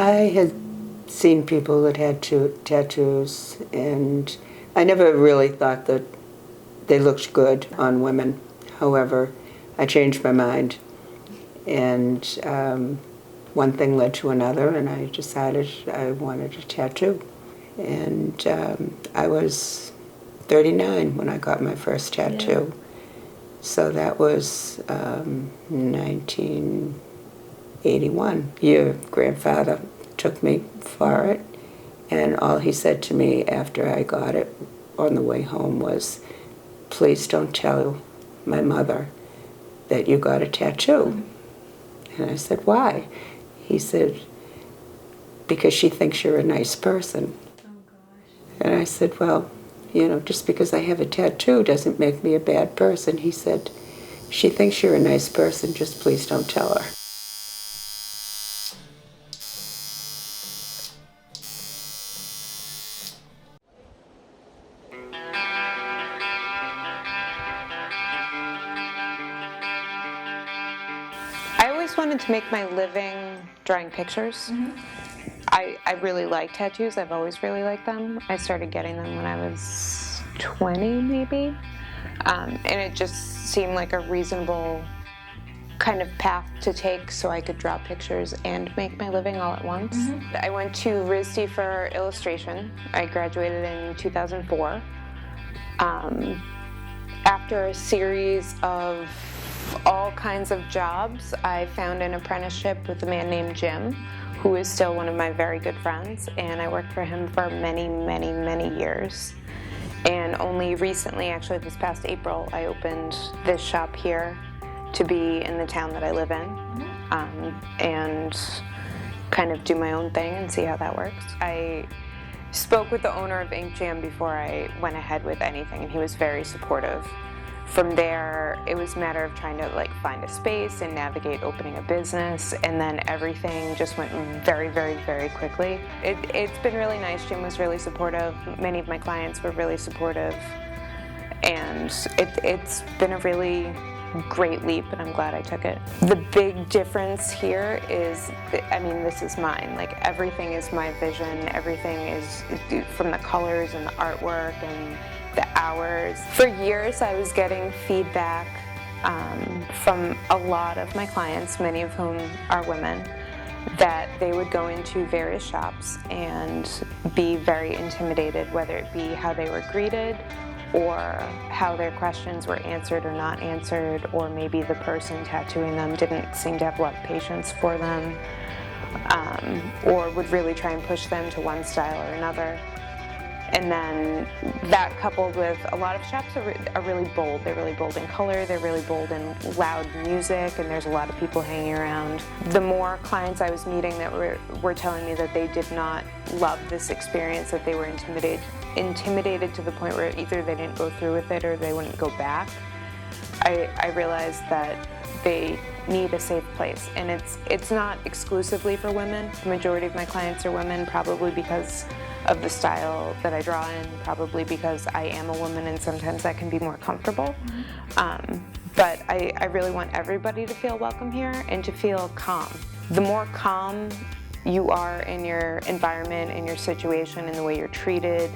I had seen people that had tattoos, and I never really thought that they looked good on women. However, I changed my mind, and one thing led to another, and I decided I wanted a tattoo. And I was 39 when I got my first tattoo. Yeah. So that was 1981. Your grandfather took me for it, and all he said to me after I got it on the way home was, "Please don't tell my mother that you got a tattoo." And I said, "Why?" He said, "Because she thinks you're a nice person." Oh, gosh. And I said, "Well, just because I have a tattoo doesn't make me a bad person." He said, "She thinks you're a nice person, just please don't tell her." I always wanted to make my living drawing pictures. Mm-hmm. I really like tattoos. I've always really liked them. I started getting them when I was 20, maybe. And it just seemed like a reasonable kind of path to take so I could draw pictures and make my living all at once. Mm-hmm. I went to RISD for illustration. I graduated in 2004. After a series of all kinds of jobs, I found an apprenticeship with a man named Jim, who is still one of my very good friends, and I worked for him for many, many, many years. And only recently, actually this past April, I opened this shop here to be in the town that I live in, and kind of do my own thing and see how that works. I spoke with the owner of Ink Jam before I went ahead with anything, and he was very supportive. From there, it was a matter of trying to find a space and navigate opening a business, and then everything just went very, very, very quickly. It's been really nice. Jim was really supportive. Many of my clients were really supportive, and it's been a really great leap, and I'm glad I took it. The big difference here is, this is mine. Everything is my vision. Everything is from the colors and the artwork and the hours. For years, I was getting feedback from a lot of my clients, many of whom are women, that they would go into various shops and be very intimidated, whether it be how they were greeted, or how their questions were answered or not answered, or maybe the person tattooing them didn't seem to have a lot of patience for them, or would really try and push them to one style or another. And then that coupled with a lot of shops are really bold. They're really bold in color, they're really bold in loud music, and there's a lot of people hanging around. The more clients I was meeting that were telling me that they did not love this experience, that they were intimidated to the point where either they didn't go through with it or they wouldn't go back, I realized that they need a safe place. And it's not exclusively for women. The majority of my clients are women, probably because of the style that I draw in, probably because I am a woman and sometimes that can be more comfortable. But I really want everybody to feel welcome here and to feel calm. The more calm you are in your environment, in your situation, in the way you're treated,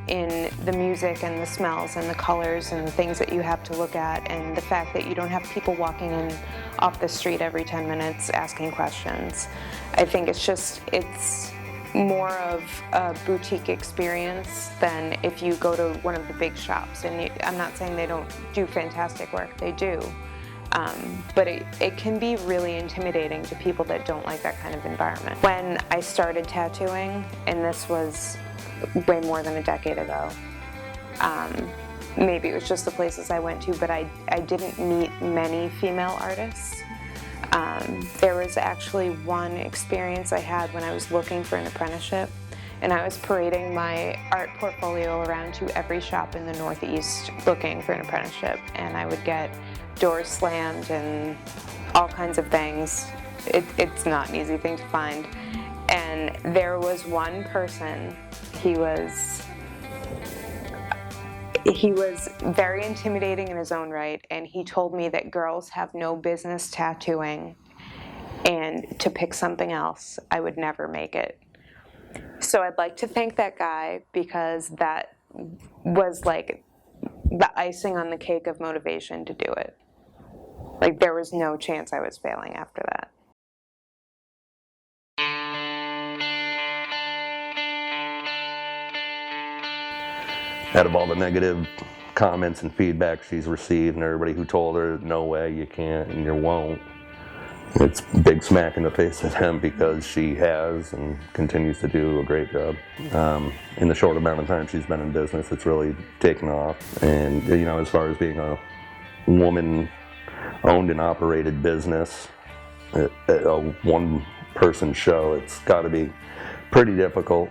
in the music and the smells and the colors and the things that you have to look at, and the fact that you don't have people walking in off the street every 10 minutes asking questions. I think it's more of a boutique experience than if you go to one of the big shops. And I'm not saying they don't do fantastic work, they do. But it can be really intimidating to people that don't like that kind of environment. When I started tattooing, and this was way more than a decade ago, maybe it was just the places I went to, but I didn't meet many female artists. There was actually one experience I had when I was looking for an apprenticeship, and I was parading my art portfolio around to every shop in the Northeast looking for an apprenticeship, and I would get doors slammed and all kinds of things. It's not an easy thing to find. And there was one person, he was very intimidating in his own right, and he told me that girls have no business tattooing and to pick something else, I would never make it. So I'd like to thank that guy, because that was like the icing on the cake of motivation to do it. Like, there was no chance I was failing after that. Out of all the negative comments and feedback she's received, and everybody who told her, no way, you can't and you won't, it's a big smack in the face of them, because she has and continues to do a great job. In the short amount of time she's been in business, it's really taken off. And you know, as far as being a woman-owned and operated business, a one-person show, it's got to be pretty difficult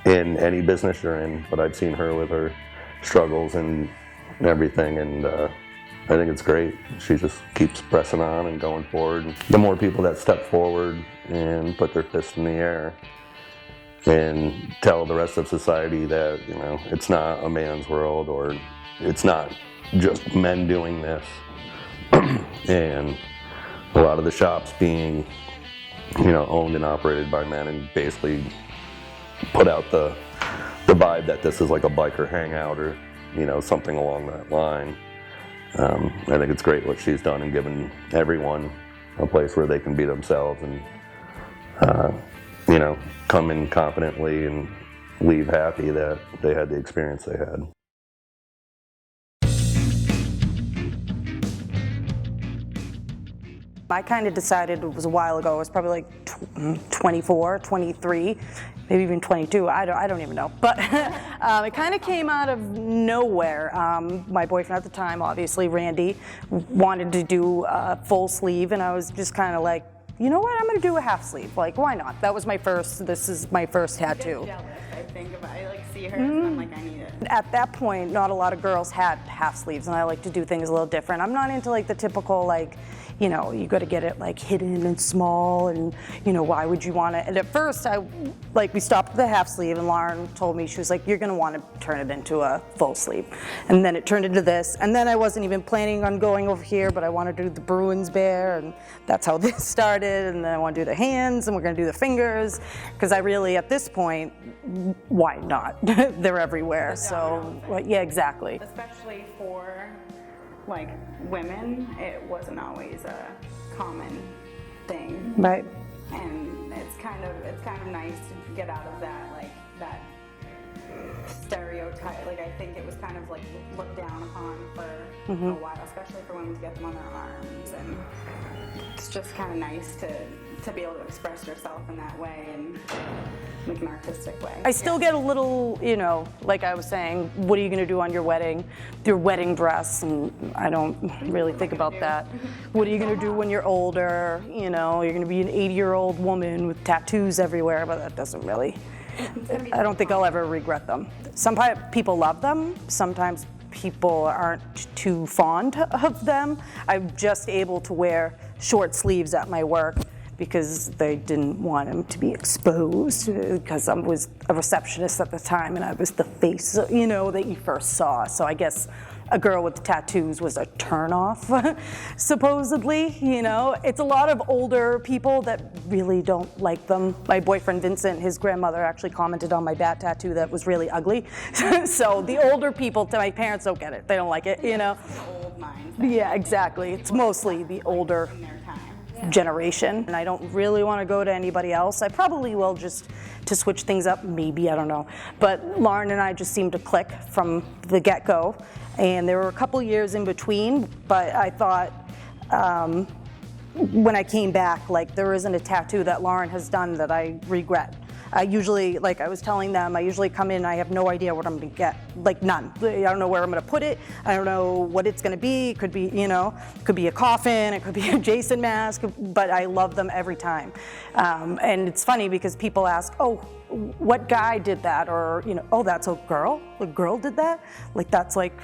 in any business you're in. But I've seen her with her struggles and everything, and I think it's great. She just keeps pressing on and going forward. And the more people that step forward and put their fist in the air and tell the rest of society that, you know, it's not a man's world, or it's not just men doing this. And a lot of the shops being, you know, owned and operated by men, and basically put out the vibe that this is like a biker hangout, or, you know, something along that line. I think it's great what she's done, and given everyone a place where they can be themselves and, you know, come in confidently and leave happy that they had the experience they had. I kind of decided, it was a while ago, it was probably like 24, 23, maybe even 22, I don't even know. But it kind of came out of nowhere. My boyfriend at the time, obviously, Randy, wanted to do a full sleeve, and I was just kind of like, you know what, I'm going to do a half sleeve. Like, why not? That was my first, this is my first tattoo. I get jealous, I think, if I like see her and I'm like, I need it. At that point, not a lot of girls had half sleeves, and I like to do things a little different. I'm not into like the typical, like, you know, you got to get it like hidden and small, and you know, why would you want it? And at first, we stopped at the half sleeve, and Lauren told me, she was like, you're gonna want to turn it into a full sleeve. And then it turned into this, and then I wasn't even planning on going over here, but I wanted to do the Bruins bear, and that's how this started. And then I want to do the hands, and we're gonna do the fingers, because I really, at this point, why not? They're everywhere. So, well, yeah, exactly. Especially for like women, it wasn't always a common thing. Right. And it's kind of nice to get out of that, like that stereotype. Like, I think it was kind of like looked down upon for a while, especially for women to get them on their arms. And it's just kind of nice to be able to express yourself in that way, and like an artistic way. I still get a little, you know, like I was saying, what are you going to do on your wedding dress? And I don't really think about that. What are you going to do when you're older? You know, you're going to be an 80-year-old woman with tattoos everywhere, but that doesn't really, I don't think I'll ever regret them. Some people love them. Sometimes people aren't too fond of them. I'm just able to wear short sleeves at my work because they didn't want them to be exposed, because I was a receptionist at the time and I was the face, you know, that you first saw. So I guess a girl with tattoos was a turnoff, supposedly, you know. It's a lot of older people that really don't like them. My boyfriend Vincent, his grandmother actually commented on my bat tattoo that was really ugly. So the older people, my parents don't get it. They don't like it, you know. Old mindset. Yeah, exactly. It's mostly the older In their time. generation, and I don't really want to go to anybody else. I probably will, just to switch things up, maybe, I don't know. But Lauren and I just seemed to click from the get-go, and there were a couple years in between, but I thought when I came back, like, there isn't a tattoo that Lauren has done that I regret. I usually, like I was telling them, I usually come in, I have no idea what I'm gonna get, like none. I don't know where I'm gonna put it, I don't know what it's gonna be. It could be, you know, it could be a coffin, it could be a Jason mask, but I love them every time. And it's funny because people ask, oh, what guy did that? Or, you know, oh, that's a girl did that? Like, that's like,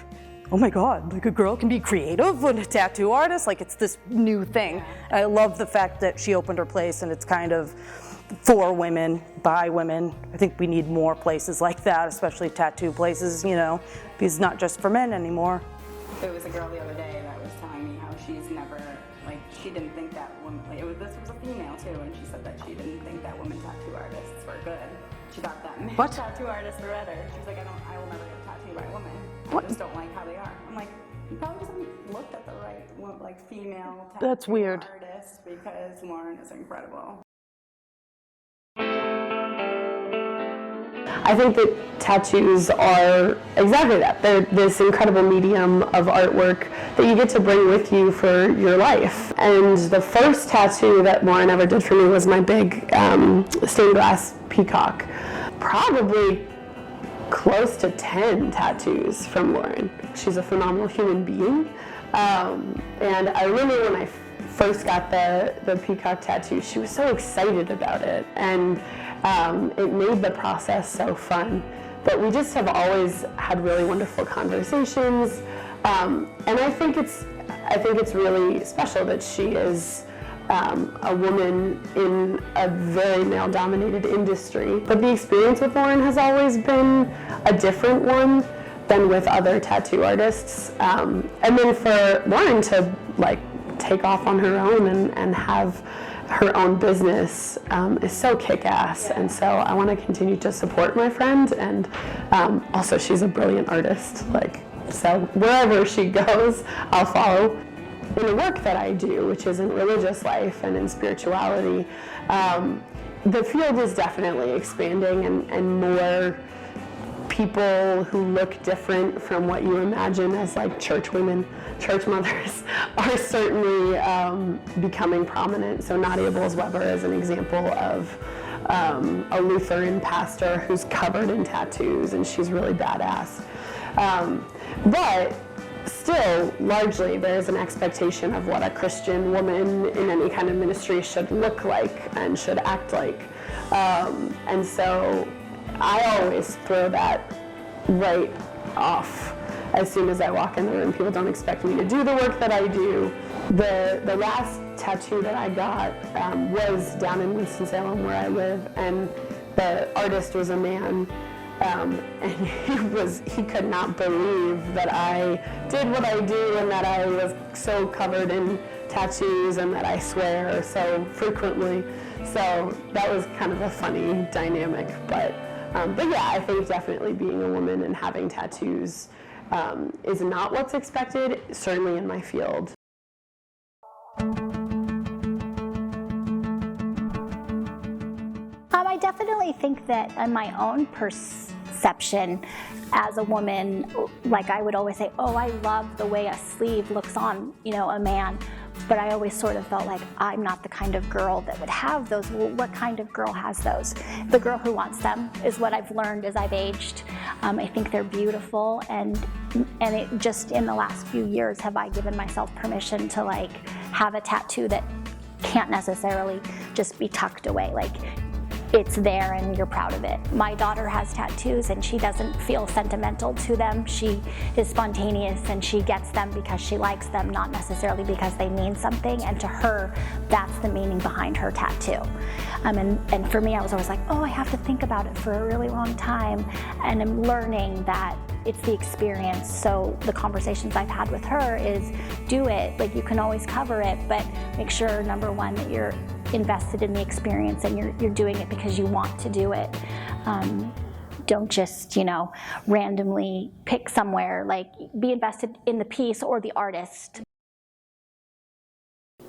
oh my God, like a girl can be creative when a tattoo artist, like it's this new thing. I love the fact that she opened her place and it's kind of for women, by women. I think we need more places like that, especially tattoo places, you know, because it's not just for men anymore. There was a girl the other day that was telling me how she's never, like, she didn't think that woman, like, this tattoo, and she said that she didn't think that women tattoo artists were good. She thought that men What? tattoo artists were better. She's like, I will never get a tattoo by a woman. What? I just don't like how they are. I'm like, you probably just haven't looked at the right, like, female tattoo That's weird. artist, because Lauren is incredible. I think that tattoos are exactly that. They're this incredible medium of artwork that you get to bring with you for your life. And the first tattoo that Lauren ever did for me was my big stained glass peacock. Probably close to 10 tattoos from Lauren. She's a phenomenal human being. And I remember when I first got the peacock tattoo, she was so excited about it. And it made the process so fun. But we just have always had really wonderful conversations. And I think it's really special that she is a woman in a very male-dominated industry. But the experience with Lauren has always been a different one than with other tattoo artists. And then for Lauren to take off on her own and have her own business is so kick-ass. And so I want to continue to support my friend, and also she's a brilliant artist. So wherever she goes, I'll follow. In the work that I do, which is in religious life and in spirituality, the field is definitely expanding, and more people who look different from what you imagine as church women, church mothers, are certainly becoming prominent. So Nadia Bolz-Weber is an example of a Lutheran pastor who's covered in tattoos, and she's really badass. But still, largely, there's an expectation of what a Christian woman in any kind of ministry should look like and should act like. And so I always throw that right off as soon as I walk in the room. People don't expect me to do the work that I do. The last tattoo that I got was down in Winston-Salem, where I live, and the artist was a man. And he could not believe that I did what I do, and that I was so covered in tattoos, and that I swear so frequently. So that was kind of a funny dynamic. But yeah, I think definitely being a woman and having tattoos is not what's expected, certainly in my field. I definitely think that in my own perception as a woman, I would always say, oh, I love the way a sleeve looks on, a man. But I always sort of felt like I'm not the kind of girl that would have those. Well, what kind of girl has those? The girl who wants them is what I've learned as I've aged. I think they're beautiful, and it just in the last few years have I given myself permission to have a tattoo that can't necessarily just be tucked away. It's there and you're proud of it. My daughter has tattoos and she doesn't feel sentimental to them. She is spontaneous and she gets them because she likes them, not necessarily because they mean something. And to her, that's the meaning behind her tattoo. And for me, I was always like, oh, I have to think about it for a really long time. And I'm learning that it's the experience. So the conversations I've had with her is, do it. You can always cover it, but make sure, number one, that you're invested in the experience and you're doing it because you want to do it. Don't just, randomly pick somewhere. Be invested in the piece or the artist.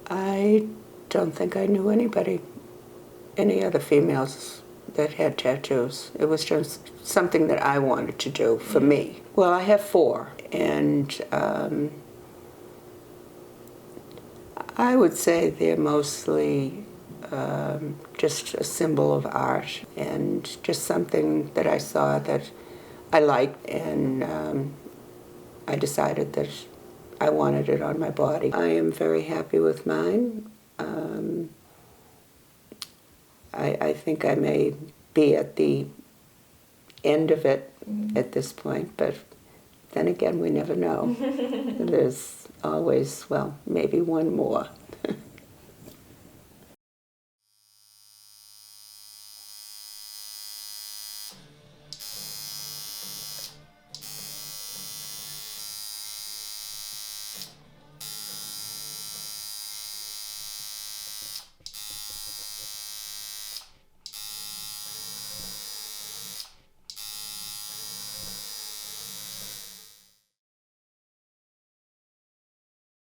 I don't think I knew any other females that had tattoos. It was just something that I wanted to do for me. Well, I have 4, and I would say they're mostly just a symbol of art and just something that I saw that I liked, and I decided that I wanted it on my body. I am very happy with mine. I think I may be at the end of it at this point, but then again, we never know. There's always, maybe one more.